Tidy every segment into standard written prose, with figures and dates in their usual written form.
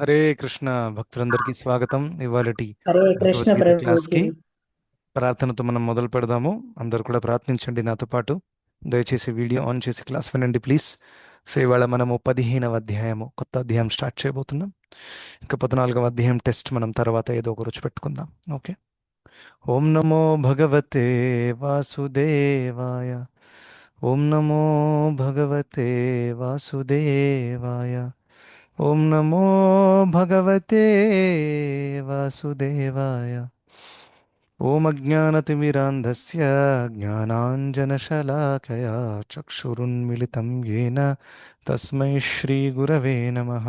హరే కృష్ణ భక్తులందరికీ స్వాగతం. ఇవాళటి హరే కృష్ణ భగవద్గీత ప్రభుజీ. క్లాస్కి ప్రార్థనతో మనం మొదలు పెడదాము. అందరూ కూడా ప్రార్థించండి నాతో పాటు. దయచేసి వీడియో ఆన్ చేసి క్లాస్ వినండి ప్లీజ్. సో ఇవాళ మనము 15వ అధ్యాయము కొత్త అధ్యాయం స్టార్ట్ చేయబోతున్నాం. ఇంకా 14వ అధ్యాయం టెస్ట్ మనం తర్వాత ఏదో ఒక రోజు పెట్టుకుందాం. ఓకే. ఓం నమో భగవతే వాసుదేవాయ. ఓం నమో భగవతే వాసుదేవాయ. ఓం నమో భగవతే వాసుదేవాయ. ఓం అజ్ఞానతిమిరాంధస్య జ్ఞానాంజనశలాకయా చక్షురున్మిళితం येन తస్మై శ్రీగురవే నమః.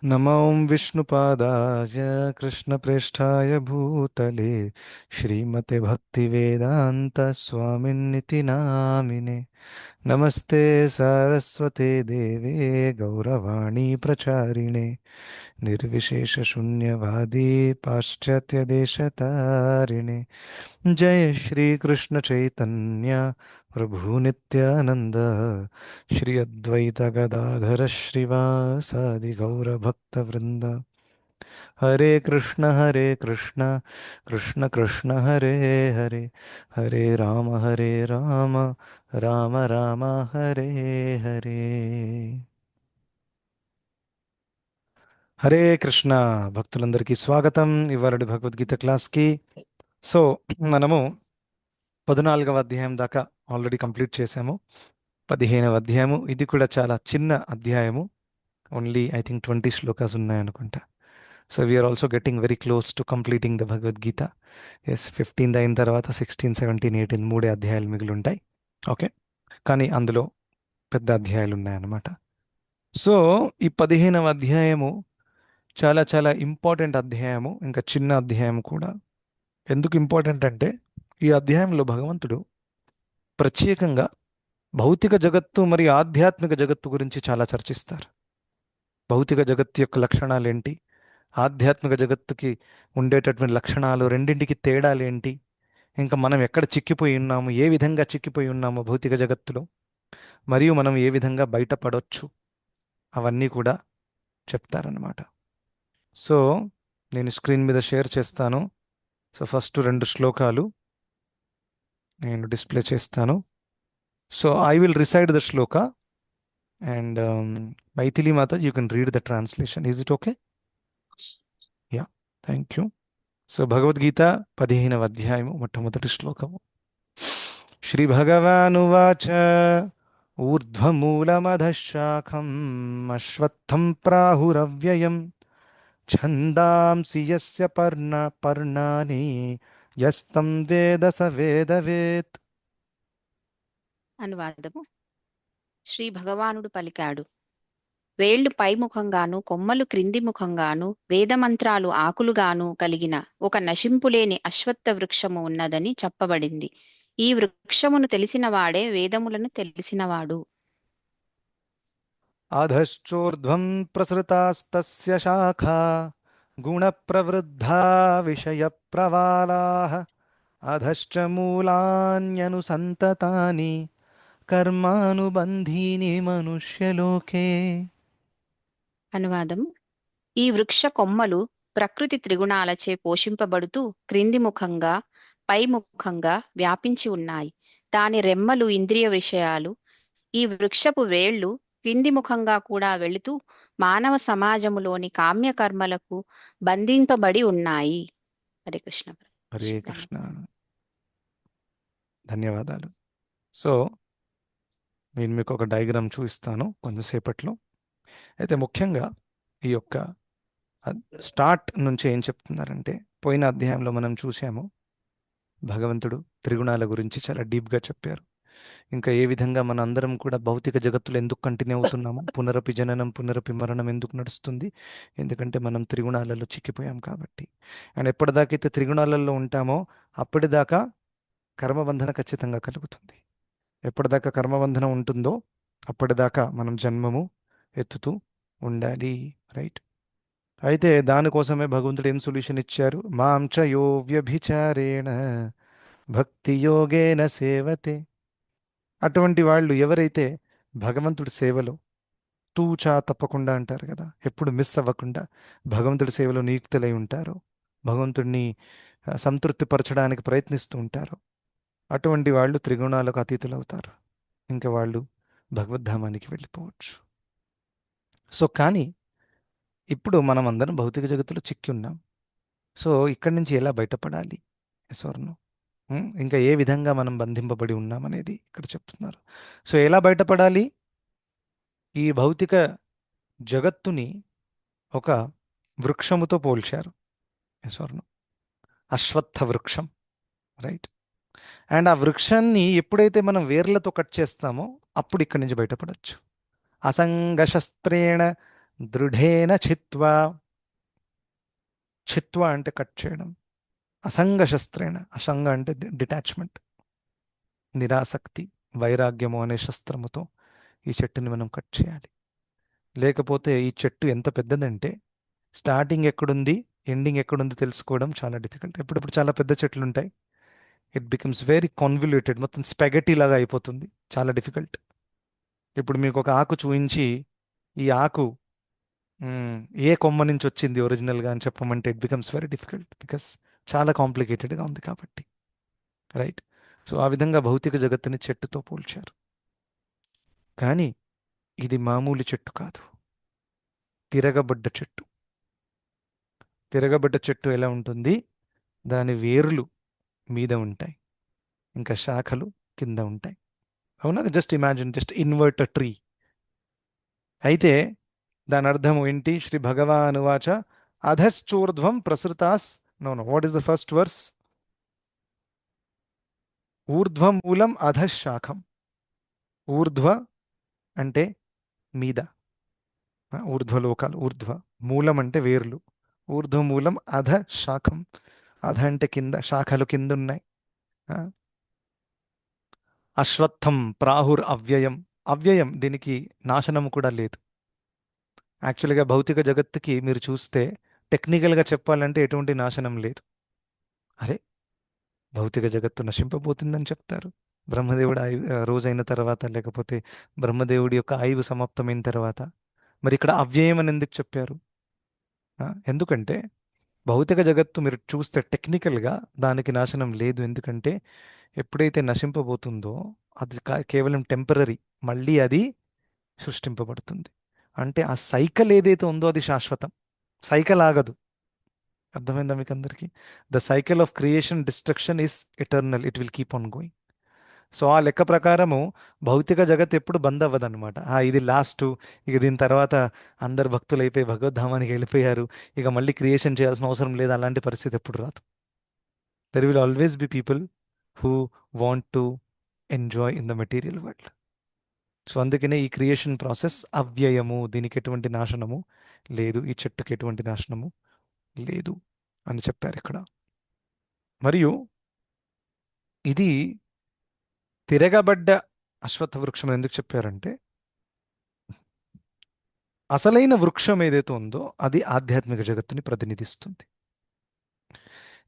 నమో విష్ణుపాదాయ కృష్ణప్రేష్ఠాయ భూతలే శ్రీమతే భక్తివేదాంత స్వామిన్నితి నామినే. నమస్తే సారస్వతే దేవే గౌరవాణి ప్రచారిణే నిర్విశేషశూన్యవాदी పాశ్చాత్యదేశతారిణే. జయ శ్రీకృష్ణ చైతన్య ప్రభు నిత్యానంద శ్రీ అద్వైత గదాధర శ్రీవాసాది గౌరభక్తవృంద. హరే కృష్ణ కృష్ణ కృష్ణ హరే హరే హరే రామ రామ రామ హరే హరే. హరే కృష్ణ భక్తులందరికీ స్వాగతం ఇవాళ భగవద్గీత క్లాస్కి. సో మనము 14వ అధ్యాయం దాకా ఆల్రెడీ కంప్లీట్ చేసాము. 15వ అధ్యాయము ఇది కూడా చాలా చిన్న అధ్యాయము. ఓన్లీ ఐ థింక్ 20 శ్లోకాస్ ఉన్నాయనుకుంటా. So we're also getting very close to completing the Bhagavad Gita. Yes, 15 అయిన తర్వాత 16, 17, 18 మూడే అధ్యాయాలు మిగిలి ఉంటాయి. ఓకే. కానీ అందులో పెద్ద అధ్యాయాలు ఉన్నాయన్నమాట. సో ఈ 15వ అధ్యాయము చాలా చాలా ఇంపార్టెంట్ అధ్యాయము, ఇంకా చిన్న అధ్యాయం కూడా. ఎందుకు ఇంపార్టెంట్ అంటే ఈ అధ్యాయంలో భగవంతుడు ప్రత్యేకంగా భౌతిక జగత్తు మరియు ఆధ్యాత్మిక జగత్తు గురించి చాలా చర్చిస్తారు. భౌతిక జగత్తు యొక్క లక్షణాలు ఏంటి, ఆధ్యాత్మిక జగత్తుకి ఉండేటటువంటి లక్షణాలు, రెండింటికి తేడాలు ఏంటి, ఇంకా మనం ఎక్కడ చిక్కిపోయి ఉన్నాము, ఏ విధంగా చిక్కిపోయి ఉన్నాము భౌతిక జగత్తులో, మరియు మనం ఏ విధంగా బయటపడవచ్చు, అవన్నీ కూడా చెప్తారన్నమాట. సో నేను స్క్రీన్ మీద షేర్ చేస్తాను. సో ఫస్ట్ 2 శ్లోకాలు నేను డిస్ప్లే చేస్తాను. So I will recite the shloka and Maithili Mata you can read the translation. Is it okay? Yeah, thank you. So Bhagavad Gita 15వ అధ్యాయము మొట్టమొదటి శ్లోకము. శ్రీ భగవానువాచ ఊర్ధ్వమూలమధః శాఖం అశ్వత్థం ప్రాహురవ్యయం ఛందాంసి యస్య పర్ణాని యస్తం వేద స వేదవేత్. అనువాదము. శ్రీ భగవానుడు పలికాడు, వేళ్లు పైముఖంగాను కొమ్మలు క్రింది ముఖంగాను వేదమంత్రాలు ఆకులుగాను కలిగిన ఒక నశింపులేని అశ్వత్థ వృక్షము ఉన్నదని చెప్పబడింది. ఈ వృక్షమును తెలిసినవాడే వేదములను తెలిసినవాడు. అధశ్చోర్ధ్వం ప్రసృతాస్తస్య శాఖా గుణప్రవృద్ధా విషయప్రవాలాః అధశ్చ మూలాన్యనుసంతతాని కర్మానుబంధీని మనుష్యలోకే. అనువాదము. ఈ వృక్ష కొమ్మలు ప్రకృతి త్రిగుణాలచే పోషింపబడుతూ క్రింది ముఖంగా పైముఖంగా వ్యాపించి ఉన్నాయి. దాని రెమ్మలు ఇంద్రియ విషయాలు. ఈ వృక్షపు వేళ్లు క్రింది ముఖంగా కూడా వెళుతూ మానవ సమాజములోని కామ్యకర్మలకు బంధింపబడి ఉన్నాయి. హరే కృష్ణ. హరే కృష్ణ. ధన్యవాదాలు. సో నేను మీకు ఒక డయాగ్రామ్ చూపిస్తాను కొంచెంసేపట్లో. అయితే ముఖ్యంగా ఈ యొక్క స్టార్ట్ నుంచి ఏం చెప్తున్నారంటే, పోయిన అధ్యాయంలో మనం చూసాము భగవంతుడు త్రిగుణాల గురించి చాలా డీప్గా చెప్పారు. ఇంకా ఏ విధంగా మన అందరం కూడా భౌతిక జగత్తులో ఎందుకు కంటిన్యూ అవుతున్నాము, పునరపి జననం పునరపి మరణం ఎందుకు నడుస్తుంది, ఎందుకంటే మనం త్రిగుణాలలో చిక్కిపోయాం కాబట్టి. అండ్ ఎప్పటిదాకైతే త్రిగుణాలలో ఉంటామో అప్పటిదాకా కర్మబంధన ఖచ్చితంగా కలుగుతుంది. ఎప్పటిదాకా కర్మబంధనం ఉంటుందో అప్పటిదాకా మనం జన్మము ఎత్తుతూ ఉండాలి. రైట్. అయితే దానికోసమే భగవంతుడు ఏం సొల్యూషన్ ఇచ్చారు? మాం చ యో వ్యభిచారేణ భక్తి యోగేన సేవతే. అటువంటి వాళ్ళు ఎవరైతే భగవంతుడి సేవలో తూచా తప్పకుండా అంటారు కదా, ఎప్పుడు మిస్ అవ్వకుండా భగవంతుడి సేవలో నియుక్తులై ఉంటారు, భగవంతుడిని సంతృప్తిపరచడానికి ప్రయత్నిస్తూ ఉంటారు. అటువంటి వాళ్ళు త్రిగుణాలకు అతీతులు అవుతారు. ఇంకా వాళ్ళు భగవద్ధామానికి వెళ్ళిపోవచ్చు. సో కానీ ఇప్పుడు మనం అందరం భౌతిక జగత్తులో చిక్కి ఉన్నాం. సో ఇక్కడి నుంచి ఎలా బయటపడాలి? స్వర్ణం. ఇంకా ఏ విధంగా మనం బంధింపబడి ఉన్నామనేది ఇక్కడ చెప్తున్నారు. సో ఎలా బయటపడాలి? ఈ భౌతిక జగత్తుని ఒక వృక్షముతో పోల్చారు స్వర్ణం. అశ్వత్థ వృక్షం, రైట్? అండ్ ఆ వృక్షాన్ని ఎప్పుడైతే మనం వేర్లతో కట్ చేస్తామో అప్పుడు ఇక్కడి నుంచి బయటపడచ్చు. అసంగశస్త్రేణ దృఢేన చిత్వా. చిత్వ అంటే కట్ చేయడం. అసంగశస్త్రేణ, అసంగ అంటే డిటాచ్మెంట్, నిరాసక్తి, వైరాగ్యము అనే శస్త్రముతో ఈ చెట్టుని మనం కట్ చేయాలి. లేకపోతే ఈ చెట్టు ఎంత పెద్దదంటే స్టార్టింగ్ ఎక్కడుంది, ఎండింగ్ ఎక్కడుంది తెలుసుకోవడం చాలా డిఫికల్ట్. ఎప్పుడప్పుడు చాలా పెద్ద చెట్లు ఉంటాయి, ఇట్ బికమ్స్ వెరీ కాన్వల్యూటెడ్, మొత్తం స్పెగటీ లాగా అయిపోతుంది, చాలా డిఫికల్ట్. ఇప్పుడు మీకు ఒక ఆకు చూయించి ఈ ఆకు మ్, ఏ కొమ్మ నుంచి వచ్చింది ఒరిజినల్గా అని చెప్పమంటే it becomes very difficult, because చాలా కాంప్లికేటెడ్గా ఉంది కాబట్టి, రైట్? సో ఆ విధంగా భౌతిక జగత్తుని చెట్టుతో పోల్చారు. కానీ ఇది మామూలు చెట్టు కాదు, తిరగబడ్డ చెట్టు. తిరగబడ్డ చెట్టు ఎలా ఉంటుంది? దాని వేర్లు మీద ఉంటాయి, ఇంకా శాఖలు కింద ఉంటాయి. అవునా? Just imagine, just invert tree. అయితే దాని అర్థం ఏంటి? శ్రీ భగవానువాచ అధశ్చూర్ధ్వం ప్రసృతాస్. No no, what is the first verse? ఊర్ధ్వం మూలం అధశాఖం. ఊర్ధ్వ అంటే మీద, ఊర్ధ్వలోకాలు, ఊర్ధ్వ. మూలం అంటే వేర్లు, ఊర్ధ్వమూలం అధ శాఖం. అధ అంటే కింద, శాఖలు కింద ఉన్నాయి. ఆ, అశ్వత్థం ప్రాహుర్ అవ్యయం. అవ్యయం, దీనికి నాశనము కూడా లేదు. యాక్చువల్గా భౌతిక జగత్తుకి మీరు చూస్తే టెక్నికల్గా చెప్పాలంటే ఎటువంటి నాశనం లేదు. అరే, భౌతిక జగత్తు నశింపబోతుందని చెప్తారు. బ్రహ్మదేవుడు రోజైన తర్వాత, లేకపోతే బ్రహ్మదేవుడి యొక్క ఆయువు సమాప్తమైన తర్వాత. మరి ఇక్కడ అవ్యయం అని ఎందుకు చెప్పారు? ఎందుకంటే భౌతిక జగత్తు మీరు చూస్తే టెక్నికల్గా దానికి నాశనం లేదు. ఎందుకంటే ఎప్పుడైతే నశింపబోతుందో అది కేవలం టెంపరీ, మళ్ళీ అది సృష్టింపబడుతుంది. అంటే ఆ సైకిల్ ఏదైతే ఉందో అది శాశ్వతం, సైకిల్ ఆగదు. అర్థమైందా మీకు అందరికీ? The cycle of creation destruction is eternal, it will keep on going. So ఆ లెక్క ప్రకారము భౌతిక జగత్ ఎప్పుడు బంద్ అవ్వదన్నమాట. ఇది లాస్ట్, ఇక దీని తర్వాత అందరు భక్తులు అయిపోయి భగవద్ధామానికి వెళ్ళిపోయారు, ఇక మళ్ళీ క్రియేషన్ చేయాల్సిన అవసరం లేదు, అలాంటి పరిస్థితి ఎప్పుడు రాదు. There will always be people who want to enjoy in the material world. So అందుకనే ఈ క్రియేషన్ ప్రాసెస్ అవ్యయము, దీనికి ఎటువంటి నాశనము లేదు, ఈ చెట్టుకి ఎటువంటి నాశనము లేదు అని చెప్పారు ఇక్కడ. మరియు ఇది తిరగబడ్డ అశ్వత్థ వృక్షం అని ఎందుకు చెప్పారంటే, అసలైన వృక్షం ఏదైతే ఉందో అది ఆధ్యాత్మిక జగత్తుని ప్రతినిధిస్తుంది.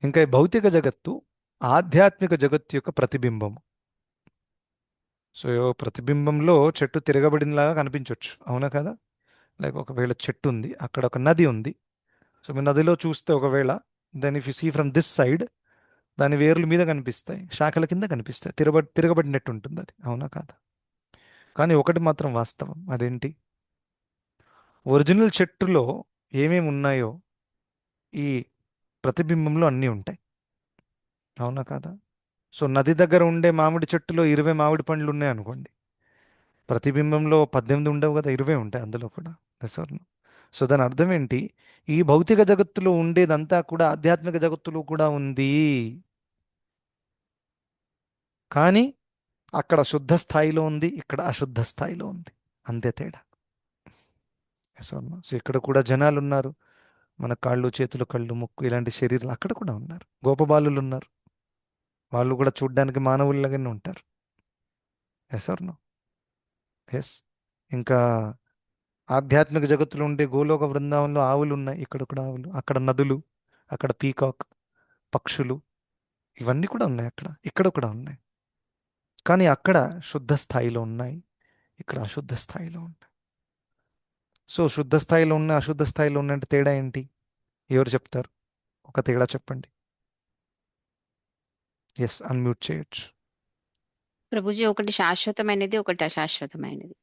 ఇంకా ఈ భౌతిక జగత్తు ఆధ్యాత్మిక జగత్తు యొక్క ప్రతిబింబము. సో ప్రతిబింబంలో చెట్టు తిరగబడినలాగా కనిపించవచ్చు, అవునా కదా? లైక్ ఒకవేళ చెట్టు ఉంది, అక్కడ ఒక నది ఉంది. సో మీరు నదిలో చూస్తే ఒకవేళ, then if you see from this side, దాని వేర్లు మీద కనిపిస్తాయి, శాఖల కింద కనిపిస్తాయి, తిరగబడినట్టు ఉంటుంది అది, అవునా కాదా? కానీ ఒకటి మాత్రం వాస్తవం, అదేంటి? ఒరిజినల్ చెట్టులో ఏమేమి ఉన్నాయో ఈ ప్రతిబింబంలో అన్నీ ఉంటాయి, అవునా కాదా? సో నది దగ్గర ఉండే మామిడి చెట్టులో 20 మామిడి పండ్లు ఉన్నాయి అనుకోండి, ప్రతిబింబంలో 18 ఉండవు కదా, 20 ఉంటాయి అందులో కూడా. దశవర్ణం. సో దాని అర్థం ఏంటి? ఈ భౌతిక జగత్తులో ఉండేదంతా కూడా ఆధ్యాత్మిక జగత్తులో కూడా ఉంది. కానీ అక్కడ శుద్ధ స్థాయిలో ఉంది, ఇక్కడ అశుద్ధ స్థాయిలో ఉంది, అంతే తేడా. దశవర్ణం. సో ఇక్కడ కూడా జనాలు ఉన్నారు, మన కాళ్ళు చేతులు కళ్ళు ముక్కు ఇలాంటి శరీరాలు అక్కడ కూడా ఉన్నారు, గోపబాలులు ఉన్నారు, వాళ్ళు కూడా చూడ్డానికి మానవుల్లాగానే ఉంటారు. Yes or no? ఎస్. ఇంకా ఆధ్యాత్మిక జగత్తులో ఉండే గోలోక బృందావనంలో ఆవులు ఉన్నాయి, ఇక్కడ కూడా ఆవులు, అక్కడ నదులు, అక్కడ పీకాక్, పక్షులు, ఇవన్నీ కూడా ఉన్నాయి అక్కడ, ఇక్కడ కూడా ఉన్నాయి. కానీ అక్కడ శుద్ధ స్థాయిలో ఉన్నాయి, ఇక్కడ అశుద్ధ స్థాయిలో ఉన్నాయి. సో శుద్ధ స్థాయిలో ఉన్న అశుద్ధ స్థాయిలో ఉన్న తేడా ఏంటి? ఎవరు చెప్తారు? ఒక తేడా చెప్పండి. ఎస్, అన్మ్యూట్ చేయొచ్చు. ప్రభుజీ, ఒకటి శాశ్వతమైనది, ఒకటి అశాశ్వతమైనది.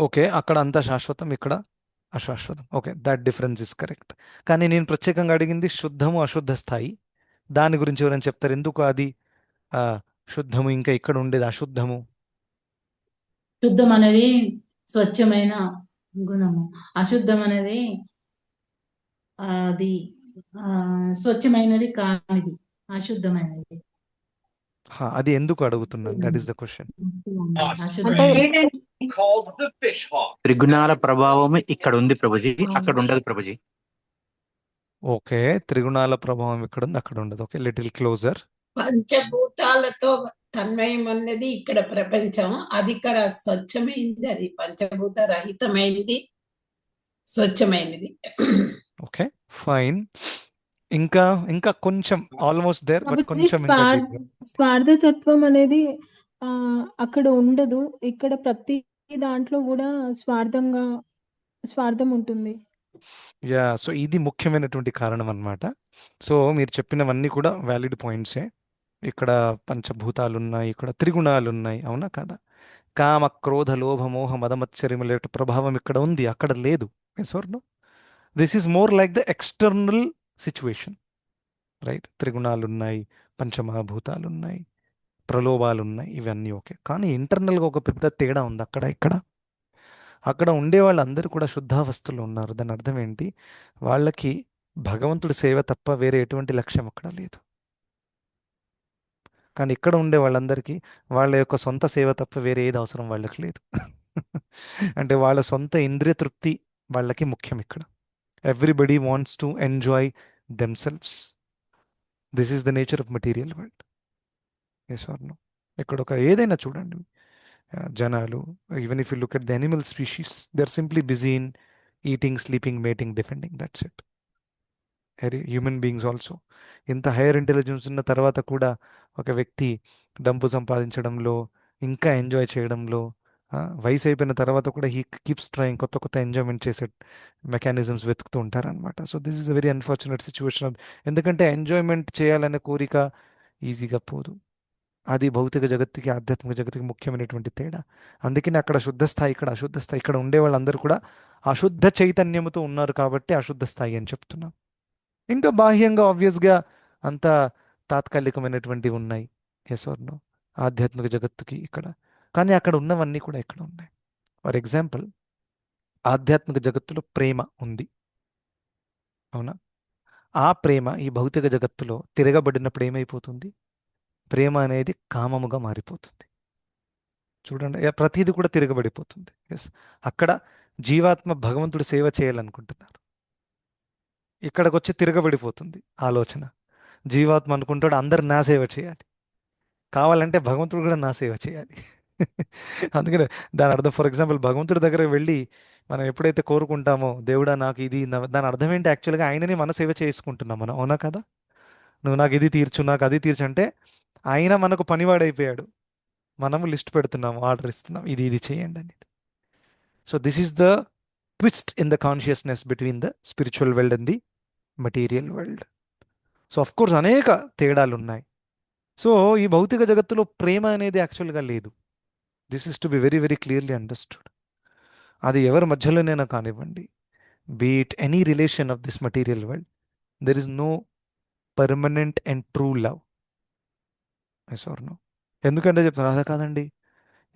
ఓకే, అక్కడ అంతా శాశ్వతం, ఇక్కడ అశాశ్వతం. Okay, that difference is correct. కానీ నేను ప్రత్యేకంగా అడిగింది శుద్ధము అశుద్ధ స్థాయి. దాని గురించి ఎవరైనా చెప్తారు? ఎందుకు అది ఆ, శుద్ధము ఇంకా ఇక్కడ ఉండేది అశుద్ధము? శుద్ధం అనేది స్వచ్ఛమైన గుణము, అశుద్ధం అనేది అది స్వచ్ఛమైనది కానిది, అశుద్ధమైనది. అది ఎందుకు అడుగుతున్నాను, దట్ ఈస్ ద క్వశ్చన్. అంటే అశుద్ధమైనది. త్రిగుణాల ప్రభావం ఇక్కడ ఉంది ప్రభుజీ, అక్కడ ఉండదు ప్రభుజీ. ఓకే, త్రిగుణాల ప్రభావం ఇక్కడ ఉంది, అక్కడ ఉండదు. Okay, little closer. పంచభూతాలతో తన్మయం అన్నది ఇక్కడ ప్రపంచం, అది ఇక్కడ స్వచ్ఛమైంది, అది పంచభూత రహితమైంది, స్వచ్ఛమైనది. Okay, fine. ఇంకా ఇంకా కొంచెం ఆల్మోస్ట్ దేర్, బట్ కాబట్టి కొంచెం ఇంకా deep గా. స్వార్థతత్వం అనేది అక్కడ ఉండదు. ఇక్కడ ప్రతి దాంట్లో కూడా స్వార్థం ఉంటుంది. యా, సో ఇది ముఖ్యమైనటువంటి కారణం అన్నమాట. సో మీరు చెప్పినవన్నీ కూడా వ్యాలిడ్ పాయింట్సే. ఇక్కడ పంచభూతాలు ఉన్నాయి, ఇక్కడ త్రిగుణాలు ఉన్నాయి, అవునా కదా? కామ క్రోధ లోభ మోహ మదమత్సర్యముల యొక్క ప్రభావం ఇక్కడ ఉంది, అక్కడ లేదు. Yes or no? This is more like the external situation, right? త్రిగుణాలు ఉన్నాయి, పంచమహాభూతాలు ఉన్నాయి, ప్రలోభాలు ఉన్నాయి, ఇవన్నీ ఓకే. కానీ ఇంటర్నల్గా ఒక పెద్ద తేడా ఉంది అక్కడ ఇక్కడ. అక్కడ ఉండే వాళ్ళందరూ కూడా శుద్ధావస్థలో ఉన్నారు. దాని అర్థం ఏంటి? వాళ్ళకి భగవంతుడి సేవ తప్ప వేరే ఎటువంటి లక్ష్యం అక్కడ లేదు. కానీ ఇక్కడ ఉండే వాళ్ళందరికీ వాళ్ళ యొక్క సొంత సేవ తప్ప వేరే ఏది అవసరం వాళ్ళకి లేదు. అంటే వాళ్ళ సొంత ఇంద్రియ తృప్తి వాళ్ళకి ముఖ్యం ఇక్కడ. Everybody wants to enjoy themselves. This is the nature of material world. Yes or no? ఇక్కడ ఒక ఏదైనా చూడండి, జనాలు, even if you look at the animal species, they are simply busy in eating, sleeping, mating, defending, that's it. Human beings also ఇంత higher intelligence ఉన్న తర్వాత కూడా ఒక వ్యక్తి డబ్బు సంపాదించడంలో, ఇంకా ఎంజాయ్ చేయడంలో, వయసు అయిపోయిన తర్వాత కూడా హీ కీప్స్ ట్రైయింగ్, కొత్త కొత్త ఎంజాయ్మెంట్ చేసే మెకానిజమ్స్ వెతుకుతూ ఉంటారనమాట. So this is a very unfortunate situation. ఎందుకంటే ఎంజాయ్మెంట్ చేయాలనే కోరిక ఈజీగా పోదు. అది భౌతిక జగత్తుకి, ఆధ్యాత్మిక జగత్తుకి ముఖ్యమైనటువంటి తేడా. అందుకని అక్కడ శుద్ధ స్థాయి, ఇక్కడ అశుద్ధ స్థాయి. ఇక్కడ ఉండే వాళ్ళందరూ కూడా అశుద్ధ చైతన్యముతో ఉన్నారు కాబట్టి అశుద్ధ స్థాయి అని చెప్తున్నాం. ఇంకా బాహ్యంగా ఆబ్వియస్గా అంతా తాత్కాలికమైనటువంటివి ఉన్నాయి. Yes or no? ఆధ్యాత్మిక జగత్తుకి ఇక్కడ. కానీ అక్కడ ఉన్నవన్నీ కూడా ఇక్కడ ఉన్నాయి. ఫర్ ఎగ్జాంపుల్, ఆధ్యాత్మిక జగత్తులో ప్రేమ ఉంది, అవునా? ఆ ప్రేమ ఈ భౌతిక జగత్తులో తిరగబడినప్పుడు ఏమైపోతుంది? ప్రేమ అనేది కామముగా మారిపోతుంది. చూడండి, ప్రతిదీ కూడా తిరగబడిపోతుంది. ఎస్, అక్కడ జీవాత్మ భగవంతుడి సేవ చేయాలనుకుంటున్నారు, ఇక్కడికి వచ్చి తిరగబడిపోతుంది ఆలోచన. జీవాత్మ అనుకుంటాడు అందరు నా సేవ చేయాలి, కావాలంటే భగవంతుడు కూడా నా సేవ చేయాలి. అందుకనే దాని అర్థం, ఫర్ ఎగ్జాంపుల్, భగవంతుడి దగ్గర వెళ్ళి మనం ఎప్పుడైతే కోరుకుంటామో దేవుడా నాకు ఇది, దాని అర్థం ఏంటి? యాక్చువల్గా ఆయనని మన సేవ చేసుకుంటున్నాం మనం, అవునా కదా? నువ్వు నాకు ఇది తీర్చు, నాకు అది తీర్చు అంటే ఆయన మనకు పనివాడైపోయాడు. మనము లిస్ట్ పెడుతున్నాము, ఆర్డర్ ఇస్తున్నాం, ఇది ఇది చేయండి అని. So this is the twist in the consciousness between the spiritual world and the material world. So of course అనేక తేడాలు ఉన్నాయి. సో ఈ భౌతిక జగత్తులో ప్రేమ అనేది యాక్చువల్గా లేదు. This is to be very very clearly understood. అది ఎవరి మధ్యలోనైనా కానివ్వండి, be it any relation of this material world, there is no permanent and true love. Yes or no? ఎందుకంటే చెప్తాను, అదే కాదండి,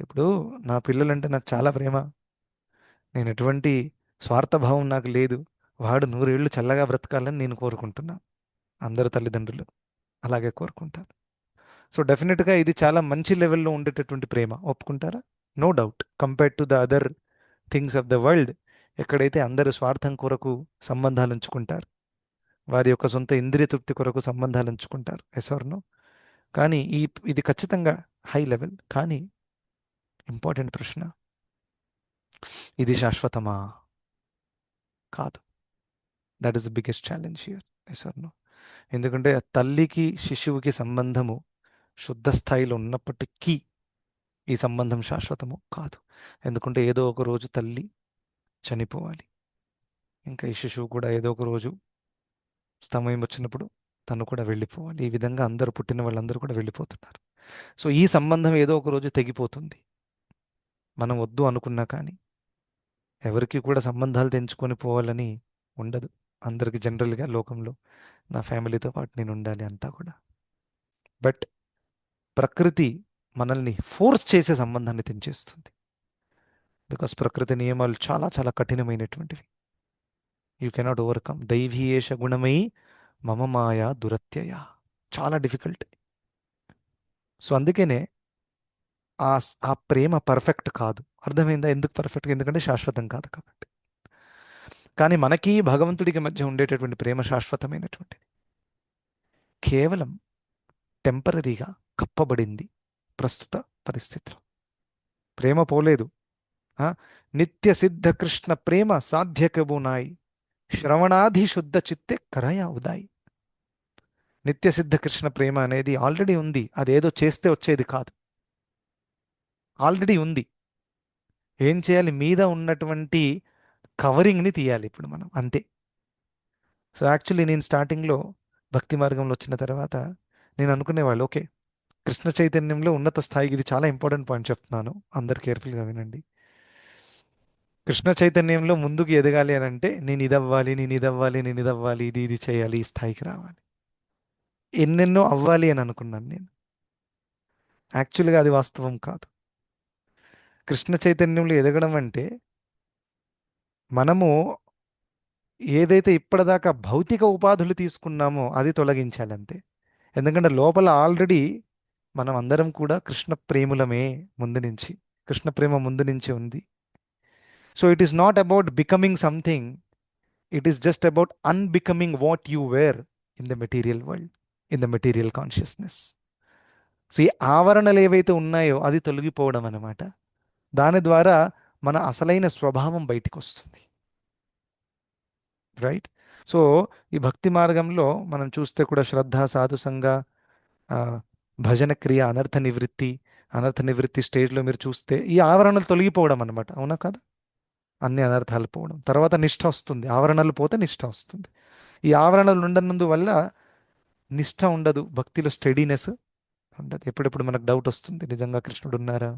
ఇప్పుడు నా పిల్లలంటే నాకు చాలా ప్రేమ, నేను ఎటువంటి స్వార్థభావం నాకు లేదు, వాడు 100 ఏళ్ళు చల్లగా బ్రతకాలని నేను కోరుకుంటున్నాను. అందరు తల్లిదండ్రులు అలాగే కోరుకుంటారు. సో డెఫినెట్గా ఇది చాలా మంచి లెవెల్లో ఉండేటటువంటి ప్రేమ, ఒప్పుకుంటారా? No doubt. Compared to the other things of the world, ఎక్కడైతే అందరూ స్వార్థం కొరకు సంబంధాలు ఉంచుకుంటారు, వారి యొక్క సొంత ఇంద్రియ తృప్తి కొరకు సంబంధాలు ఉంచుకుంటారు. Yes or no? కానీ ఇది ఖచ్చితంగా హై లెవెల్. కానీ ఇంపార్టెంట్ ప్రశ్న, ఇది శాశ్వతమా? కాదు. That is the biggest challenge here. Yes or no? ఎందుకంటే తల్లికి శిశువుకి సంబంధము శుద్ధ స్థాయిలో ఉన్నప్పటికీ ఈ సంబంధం శాశ్వతము కాదు. ఎందుకంటే ఏదో ఒక రోజు తల్లి చనిపోవాలి. ఇంకా ఈ శిశువు కూడా ఏదో ఒక రోజు సమయం వచ్చినప్పుడు తను కూడా వెళ్ళిపోవాలి. ఈ విధంగా అందరూ పుట్టిన వాళ్ళందరూ కూడా వెళ్ళిపోతున్నారు. సో ఈ సంబంధం ఏదో ఒక రోజు తెగిపోతుంది. మనం వద్దు అనుకున్నా కానీ ఎవరికి కూడా సంబంధాలు తెంచుకొని పోవాలని ఉండదు. అందరికి జనరల్గా లోకంలో నా ఫ్యామిలీతో పాటు నేను ఉండాలి అంతా కూడా. బట్ ప్రకృతి మనల్ని ఫోర్స్ చేసే సంబంధాన్ని తెంచేస్తుంది. బికాస్ ప్రకృతి నియమాలు చాలా చాలా కఠినమైనటువంటివి. You cannot overcome. దైవీయేష గుణమై మమ మాయా దురత్యయ. చాలా డిఫికల్ట్. సో అందుకనే ఆ ప్రేమ పర్ఫెక్ట్ కాదు. అర్థమైందా? ఎందుకు పర్ఫెక్ట్? ఎందుకంటే శాశ్వతం కాదు కాబట్టి. కానీ మనకి భగవంతుడికి మధ్య ఉండేటటువంటి ప్రేమ శాశ్వతమైనటువంటిది. కేవలం టెంపరీగా కప్పబడింది ప్రస్తుత పరిస్థితిలో. ప్రేమ పోలేదు. నిత్య సిద్ధ కృష్ణ ప్రేమ సాధ్యకబునాయి, శ్రవణాధి శుద్ధ చిత్తే కరయ ఉదాయి. నిత్య సిద్ధ కృష్ణ ప్రేమ అనేది ఆల్రెడీ ఉంది. అదేదో చేస్తే వచ్చేది కాదు, ఆల్రెడీ ఉంది. ఏం చేయాలి? మీద ఉన్నటువంటి కవరింగ్ని తీయాలి ఇప్పుడు మనం, అంతే. సో యాక్చువల్లీ నేను స్టార్టింగ్లో భక్తి మార్గంలో వచ్చిన తర్వాత నేను అనుకునేవాళ్ళు, ఓకే కృష్ణ చైతన్యంలో ఉన్నత స్థాయికి, ఇది చాలా ఇంపార్టెంట్ పాయింట్ చెప్తున్నాను, అందరు కేర్ఫుల్గా వినండి. కృష్ణ చైతన్యంలో ముందుకు ఎదగాలి అని అంటే నేను ఇది అవ్వాలి, నేను ఇది అవ్వాలి, నేను ఇది అవ్వాలి, ఇది చేయాలి, ఈ స్థాయికి రావాలి, ఎన్నెన్నో అవ్వాలి అని అనుకున్నాను నేను. యాక్చువల్గా అది వాస్తవం కాదు. కృష్ణ చైతన్యంలో ఎదగడం అంటే మనము ఏదైతే ఇప్పటిదాకా భౌతిక ఉపాధులు తీసుకున్నామో అది తొలగించాలి అంతే. ఎందుకంటే లోపల ఆల్రెడీ మనం అందరం కూడా కృష్ణ ప్రేములమే ముందు నుంచి. కృష్ణ ప్రేమ ముందు నుంచి ఉంది. So it is not about becoming something, it is just about unbecoming what you were in the material world, in the material consciousness. So ఈ ఆవరణలు ఏవైతే ఉన్నాయో అది తొలగిపోవడం అన్నమాట. దాని ద్వారా మన అసలైన స్వభావం బయటికి వస్తుంది. రైట్? సో ఈ భక్తి మార్గంలో మనం చూస్తే కూడా శ్రద్ధ, సాధుసంగ, భజన క్రియ, అనర్థ నివృత్తి స్టేజ్లో మీరు చూస్తే ఈ ఆవరణలు తొలగిపోవడం అనమాట. అవునా కదా? అన్ని అనర్థాలు పోవడం, తర్వాత నిష్ఠ వస్తుంది. ఆవరణలు పోతే నిష్ఠ వస్తుంది. ఈ ఆవరణలు ఉండనందువల్ల నిష్ఠ ఉండదు, భక్తిలో స్టెడీనెస్ ఉండదు. ఎప్పుడెప్పుడు మనకు డౌట్ వస్తుంది, నిజంగా కృష్ణుడు ఉన్నారా,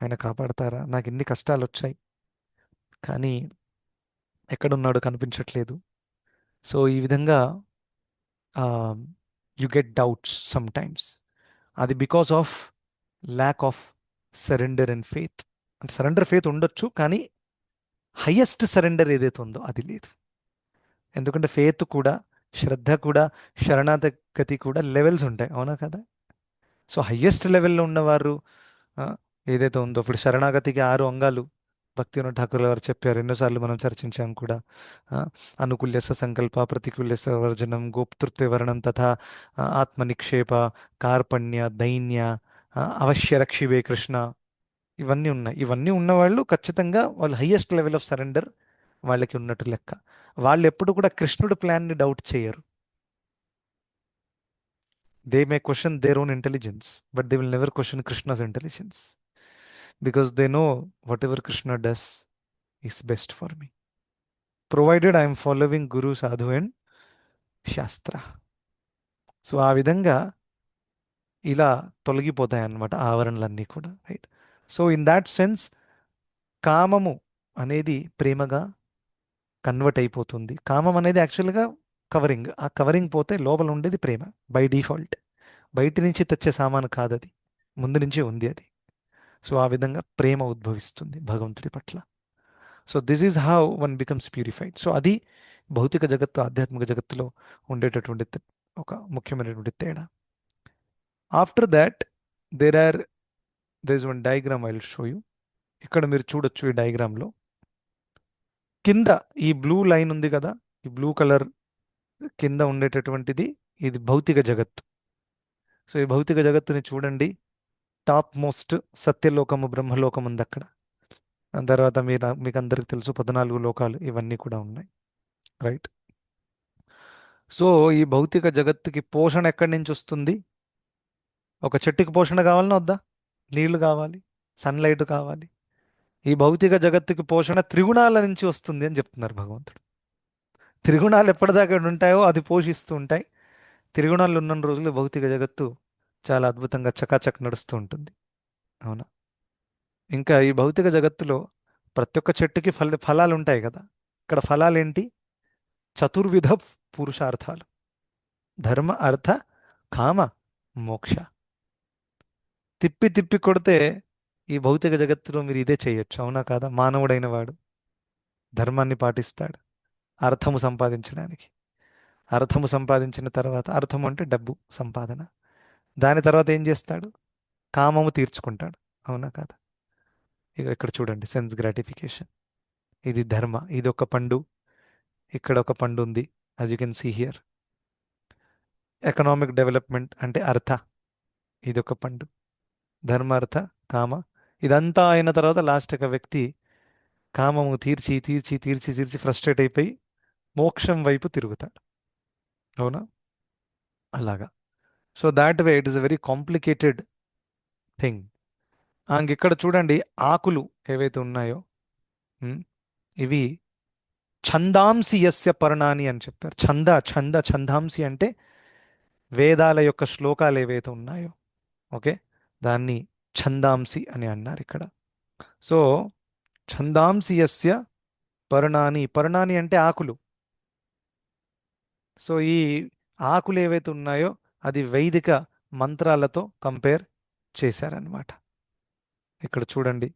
ఆయన కాపాడతారా, నాకు ఎన్ని కష్టాలు వచ్చాయి కానీ ఎక్కడున్నాడో కనిపించట్లేదు. సో ఈ విధంగా you get doubts sometimes. అది because of lack of surrender and faith. అంటే సరెండర్ ఫెయిత్ ఉండొచ్చు కానీ హయ్యెస్ట్ సరెండర్ ఏదైతే ఉందో అది లేదు. ఎందుకంటే ఫెయిత్ కూడా, శ్రద్ధ కూడా, శరణాగతి కూడా లెవెల్స్ ఉంటాయి. అవునా కదా? సో హయ్యెస్ట్ లెవెల్లో ఉన్నవారు ఏదైతే ఉందో, ఇప్పుడు శరణాగతికి 6 అంగాలు భక్తివినోద్ ఠాకూర్ గారు చెప్పారు, ఎన్నోసార్లు మనం చర్చించాం కూడా. అనుకూల్యస సంకల్ప, ప్రతికూల్యస వర్జనం, గోప్తృత్వ వర్ణం, తథా ఆత్మనిక్షేప, కార్పణ్య, దైన్య, అవశ్య రక్షివే కృష్ణ, ఇవన్నీ ఉన్నాయి. ఇవన్నీ ఉన్నవాళ్ళు ఖచ్చితంగా వాళ్ళు హయ్యెస్ట్ లెవెల్ ఆఫ్ సరెండర్ వాళ్ళకి ఉన్నట్టు లెక్క. వాళ్ళు ఎప్పుడు కూడా కృష్ణుడు ప్లాన్ని డౌట్ చేయరు. They may question their own intelligence, but they will never question Krishna's intelligence, because they know whatever Krishna does is best for me, provided I am following Guru, Sadhu and Shastra. So ఆ విధంగా ఇలా తొలగిపోతాయి అన్నమాట ఆవరణలన్నీ కూడా. Right? So in that sense కామము అనేది ప్రేమగా convert అయిపోతుంది. కామం అనేది యాక్చువల్గా కవరింగ్. ఆ కవరింగ్ పోతే లోపల ఉండేది ప్రేమ బై డిఫాల్ట్. బయట నుంచి తెచ్చే సామాను కాదు అది, ముందు నుంచే ఉంది అది. సో ఆ విధంగా ప్రేమ ఉద్భవిస్తుంది భగవంతుడి పట్ల. So this is how one becomes purified. So అది భౌతిక జగత్తు, ఆధ్యాత్మిక జగత్తులో ఉండేటటువంటి ఒక ముఖ్యమైనటువంటి తేడా. After that there is one diagram I will show you. ఇక్కడ మీరు చూడొచ్చు ఈ డయాగ్రామ్లో కింద ఈ బ్లూ లైన్ ఉంది కదా, ఈ బ్లూ కలర్ కింద ఉండేటటువంటిది ఇది భౌతిక జగత్తు. సో ఈ భౌతిక జగత్తుని చూడండి. టాప్ మోస్ట్ సత్యలోకము, బ్రహ్మలోకం ఉంది అక్కడ. దాని తర్వాత మీకు అందరికి తెలుసు 14 లోకాలు, ఇవన్నీ కూడా ఉన్నాయి. రైట్? సో ఈ భౌతిక జగత్తుకి పోషణ ఎక్కడి నుంచి వస్తుంది? ఒక చెట్టుకి పోషణ కావాలన్నా వద్దా? నీళ్లు కావాలి, సన్లైట్ కావాలి. ఈ భౌతిక జగత్తుకి పోషణ త్రిగుణాల నుంచి వస్తుంది అని చెప్తున్నారు భగవంతుడు. త్రిగుణాలు ఎప్పటిదాకా ఉంటాయో అది పోషిస్తూ ఉంటాయి. త్రిగుణాలు ఉన్న రోజులు భౌతిక జగత్తు చాలా అద్భుతంగా చకాచక్ నడుస్తూ ఉంటుంది. అవునా? ఇంకా ఈ భౌతిక జగత్తులో ప్రతి ఒక్క చెట్టుకి ఫలాలు ఉంటాయి కదా. ఇక్కడ ఫలాలు ఏంటి? చతుర్విధ పురుషార్థాలు: ధర్మ, అర్థ, కామ, మోక్ష. తిప్పి తిప్పి కొడితే ఈ భౌతిక జగత్తులో మీరు ఇదే చేయొచ్చు. అవునా కాదా? మానవుడైన వాడు ధర్మాన్ని పాటిస్తాడు అర్థము సంపాదించడానికి. అర్థము సంపాదించిన తర్వాత, అర్థము అంటే డబ్బు సంపాదన, దాని తర్వాత ఏం చేస్తాడు? కామము తీర్చుకుంటాడు. అవునా కాదా? ఇక ఇక్కడ చూడండి, సెన్స్ గ్రాటిఫికేషన్. ఇది ధర్మ. ఇది ఒక పండు, ఇక్కడ ఒక పండు ఉంది, as you can see here. Economic development అంటే అర్థ, ఇది ఒక పండు. ధర్మ, అర్థ, కామ. ఇదంతా అయిన తర్వాత లాస్ట్ ఒక వ్యక్తి కామము తీర్చి తీర్చి తీర్చి తీర్చి ఫ్రస్ట్రేట్ అయిపోయి మోక్షం వైపు తిరుగుతాడు. అవునా? అలాగా. So that way it is a very complicated thing. ఇక్కడ చూడండి, ఆకులు ఏవైతే ఉన్నాయో ఉమ్, ఇవి ఛందాంసి యస్య పర్ణాని అని చెప్పారు. ఛందాంసి అంటే వేదాల యొక్క శ్లోకాలు ఏవైతే ఉన్నాయో, ఓకే, దాన్ని ఛందాంసి అని అన్నారు ఇక్కడ. సో ఛందాంసి యస్య పర్ణాని, పర్ణాని అంటే ఆకులు. సో ఈ ఆకులు ఏవైతే ఉన్నాయో అది వైదిక మంత్రాలతో కంపేర్ చేశారనమాట. ఇక్కడ చూడండి,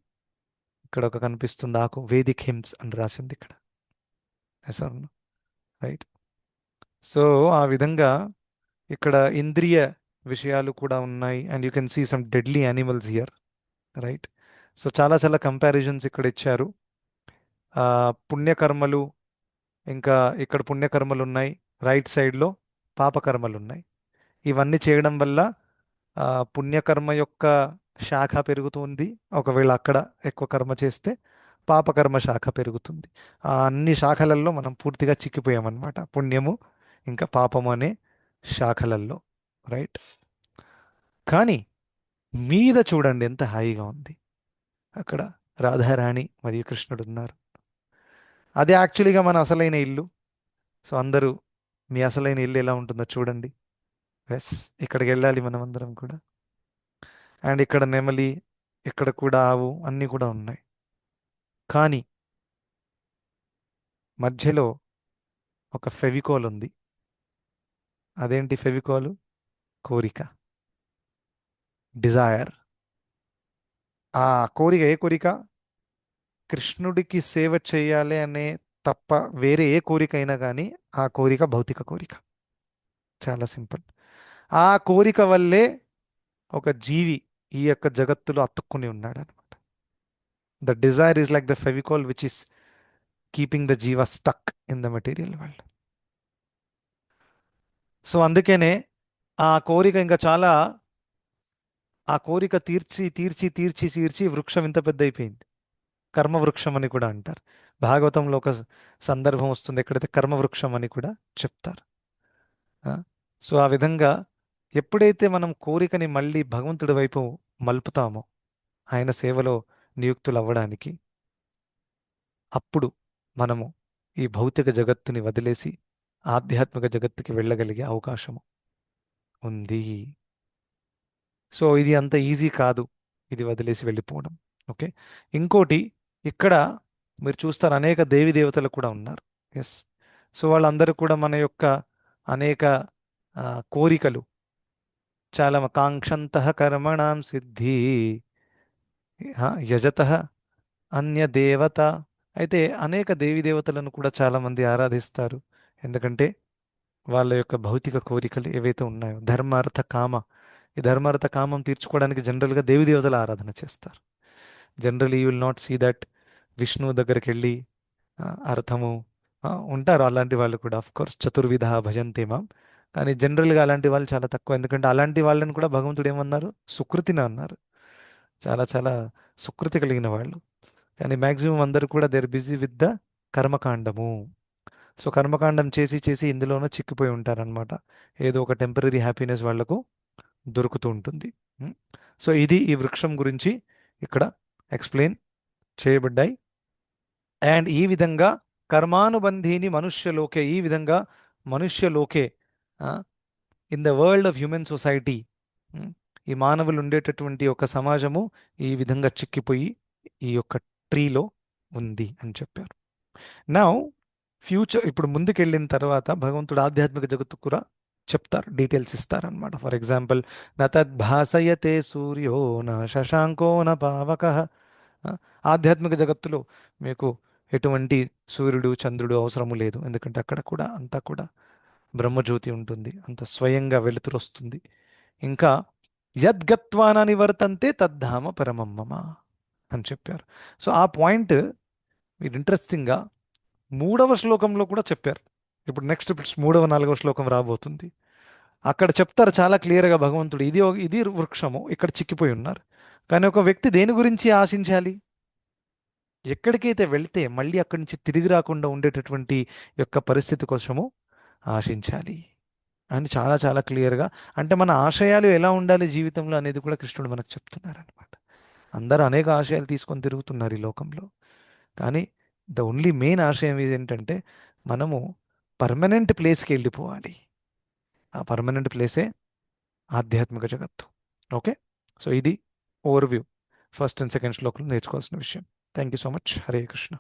ఇక్కడ ఒక కనిపిస్తుంది ఆకు, వేదిక్ హిమ్స్ అని రాసింది ఇక్కడ. రైట్. సో ఆ విధంగా ఇక్కడ ఇంద్రియ విషయాలు కూడా ఉన్నాయి. And you can see some deadly animals here. Right. So చాలా చాలా కంపారిజన్స్ ఇక్కడ ఇచ్చారు. పుణ్యకర్మలు, ఇంకా ఇక్కడ పుణ్యకర్మలు ఉన్నాయి, రైట్ సైడ్లో పాపకర్మలు ఉన్నాయి. ఇవన్నీ చేయడం వల్ల పుణ్యకర్మ యొక్క శాఖ పెరుగుతుంది. ఒకవేళ అక్కడ ఎక్కువ కర్మ చేస్తే పాపకర్మ శాఖ పెరుగుతుంది. ఆ అన్ని శాఖలలో మనం పూర్తిగా చిక్కిపోయామన్నమాట, పుణ్యము ఇంకా పాపము అనే శాఖలలో. రైట్. కానీ మీద చూడండి ఎంత హాయిగా ఉంది. అక్కడ రాధారాణి మరియు కృష్ణుడు ఉన్నారు. అదే యాక్చువల్గా మన అసలైన ఇల్లు. సో అందరూ మీ అసలైన ఇల్లు ఎలా ఉంటుందో చూడండి. ఎస్, ఇక్కడికి వెళ్ళాలి మనం అందరం కూడా. అండ్ ఇక్కడ నెమలి, ఇక్కడ కూడా ఆవు, అన్నీ కూడా ఉన్నాయి. కానీ మధ్యలో ఒక ఫెవికోల్ ఉంది. అదేంటి ఫెవికోలు? కోరిక, డిజైర్. ఆ కోరిక ఏ కోరిక? కృష్ణుడికి సేవ చేయాలి అనే తప్ప వేరే ఏ కోరిక అయినా కానీ ఆ కోరిక భౌతిక కోరిక. చాలా సింపుల్. ఆ కోరిక వల్లే ఒక జీవి ఈ యొక్క జగత్తులో అతుక్కుని ఉన్నాడు అనమాట. The desire is like the Fevicol which is keeping the jiva stuck in the material world. So అందుకనే ఆ కోరిక ఇంకా చాలా, ఆ కోరిక తీర్చి తీర్చి తీర్చి తీర్చి వృక్షం ఇంత పెద్ద అయిపోయింది. కర్మవృక్షం అని కూడా అంటారు. భాగవతంలో ఒక సందర్భం వస్తుంది ఎక్కడైతే కర్మవృక్షం అని కూడా చెప్తారు. సో ఆ విధంగా ఎప్పుడైతే మనం కోరికని మళ్ళీ భగవంతుడి వైపు మలుపుతామో, ఆయన సేవలో నియుక్తులు అవ్వడానికి, అప్పుడు మనము ఈ భౌతిక జగత్తుని వదిలేసి ఆధ్యాత్మిక జగత్తుకి వెళ్ళగలిగే అవకాశము ఉంది. సో ఇది అంత ఈజీ కాదు, ఇది వదిలేసి వెళ్ళిపోవడం. ఓకే. ఇంకోటి, ఇక్కడ మీరు చూస్తారు అనేక దేవి దేవతలు కూడా ఉన్నారు. ఎస్. సో వాళ్ళందరూ కూడా మన యొక్క అనేక కోరికలు, చాలా కాంక్షంతః కర్మణాం సిద్ధి యజతః అన్య దేవత. అయితే అనేక దేవి దేవతలను కూడా చాలామంది ఆరాధిస్తారు. ఎందుకంటే వాళ్ళ యొక్క భౌతిక కోరికలు ఏవైతే ఉన్నాయో, ధర్మార్థ కామ, ఈ ధర్మార్థ కామం తీర్చుకోవడానికి జనరల్గా దేవి దేవతల ఆరాధన చేస్తారు. Generally you will not see that విష్ణువు దగ్గరికి వెళ్ళి అర్థము ఉంటారు అలాంటి వాళ్ళు కూడా, ఆఫ్ కోర్స్ చతుర్విధ భజంతే మాం. కానీ జనరల్గా అలాంటి వాళ్ళు చాలా తక్కువ. ఎందుకంటే అలాంటి వాళ్ళని కూడా భగవంతుడు ఏమన్నారు? సుకృతిన అన్నారు. చాలా చాలా సుకృతి కలిగిన వాళ్ళు. కానీ మ్యాక్సిమం అందరూ కూడా they are busy with the కర్మకాండము. సో కర్మకాండం చేసి చేసి ఇందులోనూ చిక్కిపోయి ఉంటారనమాట. ఏదో ఒక టెంపరీ హ్యాపీనెస్ వాళ్లకు దొరుకుతూ ఉంటుంది. సో ఇది ఈ వృక్షం గురించి ఇక్కడ ఎక్స్ప్లెయిన్ చేయబడ్డాయి. అండ్ ఈ విధంగా కర్మానుబంధీని మనుష్యలోకే, ఈ విధంగా మనుష్యలోకే, in the world of human society, ఈ మానవులు ఉండేటటువంటి ఒక సమాజము ఈ విధంగా చిక్కిపోయి ఈ యొక్క ట్రీలో ఉంది అని చెప్పారు. నా ఫ్యూచర్ ఇప్పుడు ముందుకెళ్ళిన తర్వాత భగవంతుడు ఆధ్యాత్మిక జగత్తు కూడా చెప్తారు, డీటెయిల్స్ ఇస్తారనమాట. ఫర్ ఎగ్జాంపుల్, న తద్భాసయతే సూర్యో న శశాంకో న పావకః. ఆధ్యాత్మిక జగత్తులో మీకు ఎటువంటి సూర్యుడు చంద్రుడు అవసరము లేదు, ఎందుకంటే అక్కడ కూడా అంతా కూడా బ్రహ్మజ్యోతి ఉంటుంది, అంత స్వయంగా వెలుతురు వస్తుంది. ఇంకా యద్గత్వాన నివర్తంతే తద్ధామ పరమమ్మమ అని చెప్పారు. సో ఆ పాయింట్ మీరు ఇంట్రెస్టింగ్గా 3వ శ్లోకంలో కూడా చెప్పారు. ఇప్పుడు నెక్స్ట్ 3వ 4వ శ్లోకం రాబోతుంది. అక్కడ చెప్తారు చాలా క్లియర్గా భగవంతుడు, ఇది వృక్షము, ఇక్కడ చిక్కిపోయి ఉన్నారు. కానీ ఒక వ్యక్తి దేని గురించి ఆశించాలి? ఎక్కడికైతే వెళ్తే మళ్ళీ అక్కడి నుంచి తిరిగి రాకుండా ఉండేటటువంటి యొక్క పరిస్థితి కోసము ఆశించాలి అని చాలా చాలా క్లియర్గా, అంటే మన ఆశయాలు ఎలా ఉండాలి జీవితంలో అనేది కూడా కృష్ణుడు మనకు చెప్తున్నారు అనమాట. అందరూ అనేక ఆశయాలు తీసుకొని తిరుగుతున్నారు ఈ లోకంలో, కానీ ద ఓన్లీ మెయిన్ ఆశయం ఏంటంటే మనము పర్మనెంట్ ప్లేస్కి వెళ్ళిపోవాలి. ఆ పర్మనెంట్ ప్లేసే ఆధ్యాత్మిక జగత్తు. ఓకే, సో ఇది ఓవర్వ్యూ, ఫస్ట్ అండ్ సెకండ్ శ్లోకంలో నేర్చుకోవాల్సిన విషయం. Thank you so much. Hare Krishna.